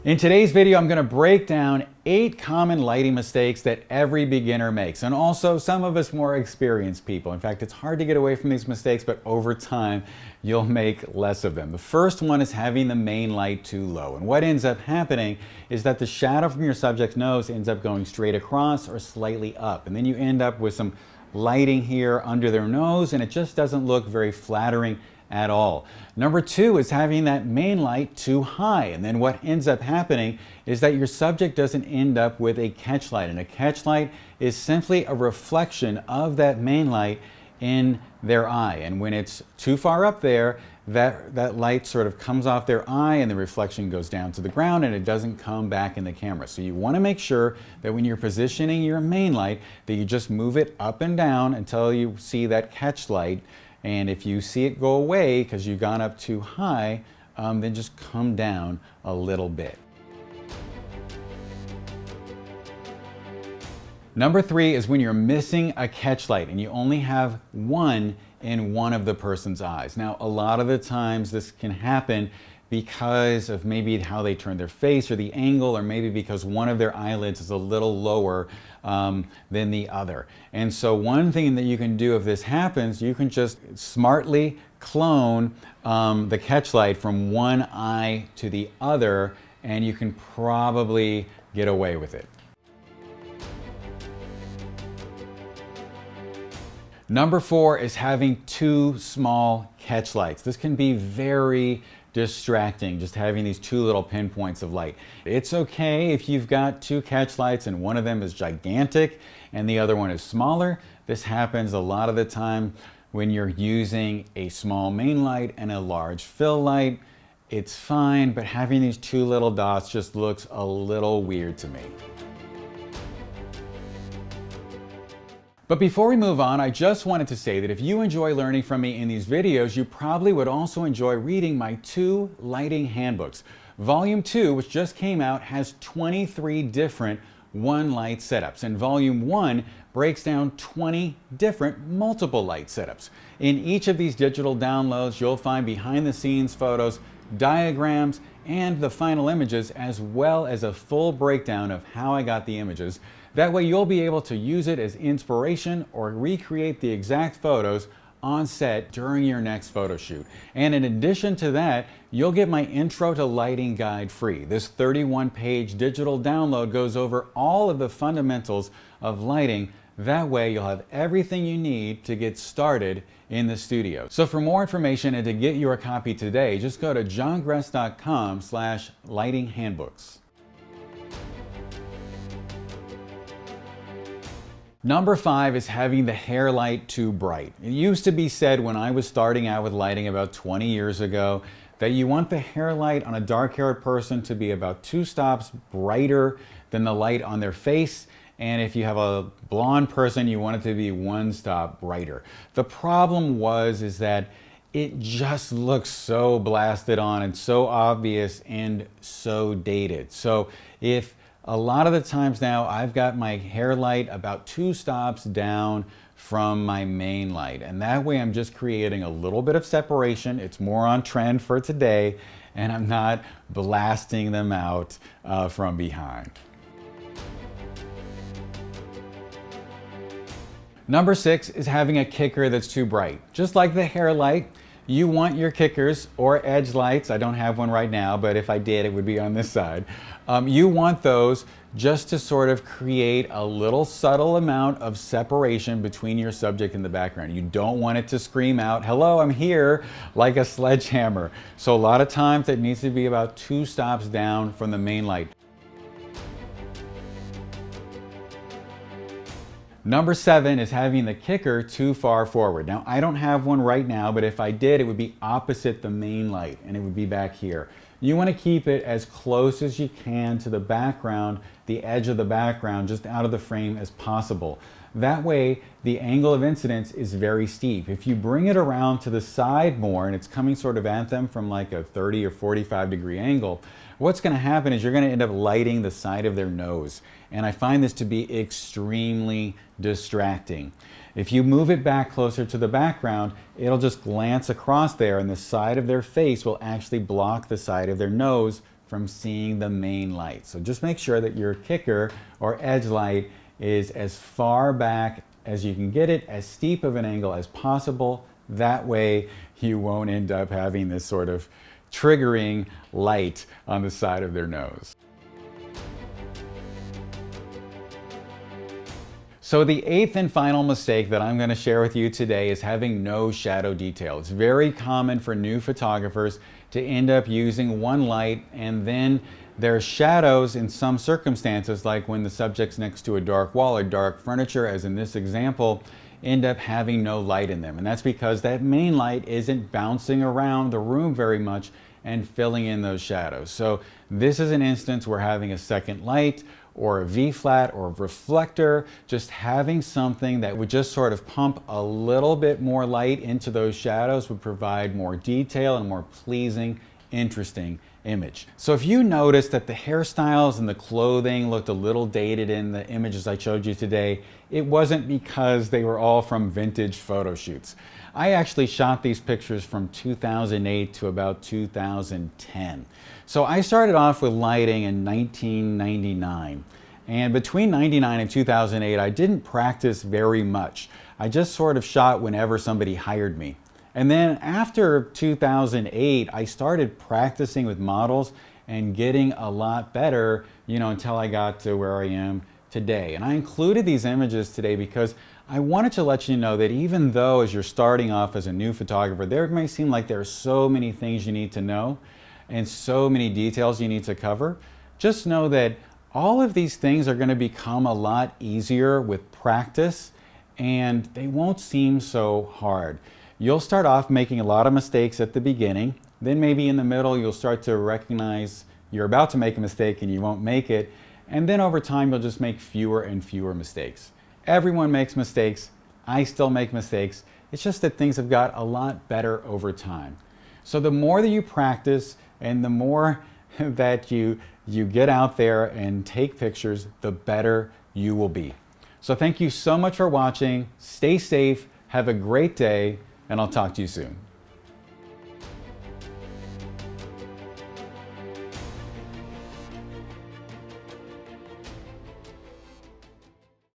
In today's video, I'm going to break down 8 common lighting mistakes that every beginner makes, and also some of us more experienced people. In fact, it's hard to get away from these mistakes, but over time, you'll make less of them. The first one is having the main light too low. And what ends up happening is that the shadow from your subject's nose ends up going straight across or slightly up. And then you end up with some lighting here under their nose, and it just doesn't look very flattering at all. Number 2 is having that main light too high, and then what ends up happening is that your subject doesn't end up with a catch light, and a catch light is simply a reflection of that main light in their eye, and when it's too far up there, that light sort of comes off their eye and the reflection goes down to the ground and it doesn't come back in the camera. So you want to make sure that when you're positioning your main light that you just move it up and down until you see that catch light. And if you see it go away because you've gone up too high, then just come down a little bit. Number 3 is when you're missing a catch light and you only have one in one of the person's eyes. Now, a lot of the times this can happen because of maybe how they turn their face or the angle, or maybe because one of their eyelids is a little lower than the other. And so one thing that you can do if this happens, you can just smartly clone the catch light from one eye to the other, and you can probably get away with it. Number 4 is having too small catch lights. This can be very distracting, just having these 2 little pinpoints of light. It's okay if you've got 2 catch lights and one of them is gigantic and the other one is smaller. This happens a lot of the time when you're using a small main light and a large fill light. It's fine, but having these 2 little dots just looks a little weird to me. But before we move on, I just wanted to say that if you enjoy learning from me in these videos, you probably would also enjoy reading my 2 lighting handbooks. Volume 2, which just came out, has 23 different one light setups, and Volume 1 breaks down 20 different multiple light setups. In each of these digital downloads, you'll find behind the scenes photos, diagrams, and the final images, as well as a full breakdown of how I got the images. That way you'll be able to use it as inspiration or recreate the exact photos on set during your next photo shoot. And in addition to that, you'll get my Intro to Lighting Guide free. This 31-page digital download goes over all of the fundamentals of lighting. That way you'll have everything you need to get started in the studio. So for more information and to get your copy today, just go to johngress.com/lightinghandbooks. Number 5 is having the hair light too bright. It used to be said when I was starting out with lighting about 20 years ago that you want the hair light on a dark-haired person to be about 2 stops brighter than the light on their face. And if you have a blonde person, you want it to be 1 stop brighter. The problem is that it just looks so blasted on and so obvious and so dated. So if a lot of the times now I've got my hair light about 2 stops down from my main light, and that way I'm just creating a little bit of separation. It's more on trend for today, and I'm not blasting them out from behind. Number 6 is having a kicker that's too bright. Just like the hair light, you want your kickers or edge lights. I don't have one right now, but if I did, it would be on this side. You want those just to sort of create a little subtle amount of separation between your subject and the background. You don't want it to scream out, "Hello, I'm here," like a sledgehammer. So a lot of times it needs to be about 2 stops down from the main light. Number 7 is having the kicker too far forward. Now, I don't have one right now, but if I did, it would be opposite the main light, and it would be back here. You want to keep it as close as you can to the background, the edge of the background, just out of the frame as possible. That way, the angle of incidence is very steep. If you bring it around to the side more, and it's coming sort of at them from like a 30 or 45 degree angle, what's going to happen is you're going to end up lighting the side of their nose. And I find this to be extremely distracting. If you move it back closer to the background, it'll just glance across there and the side of their face will actually block the side of their nose from seeing the main light. So just make sure that your kicker or edge light is as far back as you can get it, as steep of an angle as possible. That way you won't end up having this sort of triggering light on the side of their nose. So the eighth and final mistake that I'm going to share with you today is having no shadow detail. It's very common for new photographers to end up using one light and then their shadows in some circumstances, like when the subject's next to a dark wall or dark furniture, as in this example, end up having no light in them. And that's because that main light isn't bouncing around the room very much and filling in those shadows. So this is an instance where having a second light or a V-flat or a reflector, just having something that would just sort of pump a little bit more light into those shadows would provide more detail and a more pleasing, interesting image. So if you noticed that the hairstyles and the clothing looked a little dated in the images I showed you today, it wasn't because they were all from vintage photo shoots. I actually shot these pictures from 2008 to about 2010. So I started off with lighting in 1999. And between 99 and 2008, I didn't practice very much. I just sort of shot whenever somebody hired me. And then after 2008, I started practicing with models and getting a lot better, until I got to where I am today. And I included these images today because I wanted to let you know that even though as you're starting off as a new photographer, there may seem like there are so many things you need to know and so many details you need to cover, just know that all of these things are going to become a lot easier with practice and they won't seem so hard. You'll start off making a lot of mistakes at the beginning, then maybe in the middle you'll start to recognize you're about to make a mistake and you won't make it, and then over time you'll just make fewer and fewer mistakes. Everyone makes mistakes. I still make mistakes. It's just that things have got a lot better over time. So the more that you practice and the more that you get out there and take pictures, the better you will be. So thank you so much for watching. Stay safe, have a great day, and I'll talk to you soon.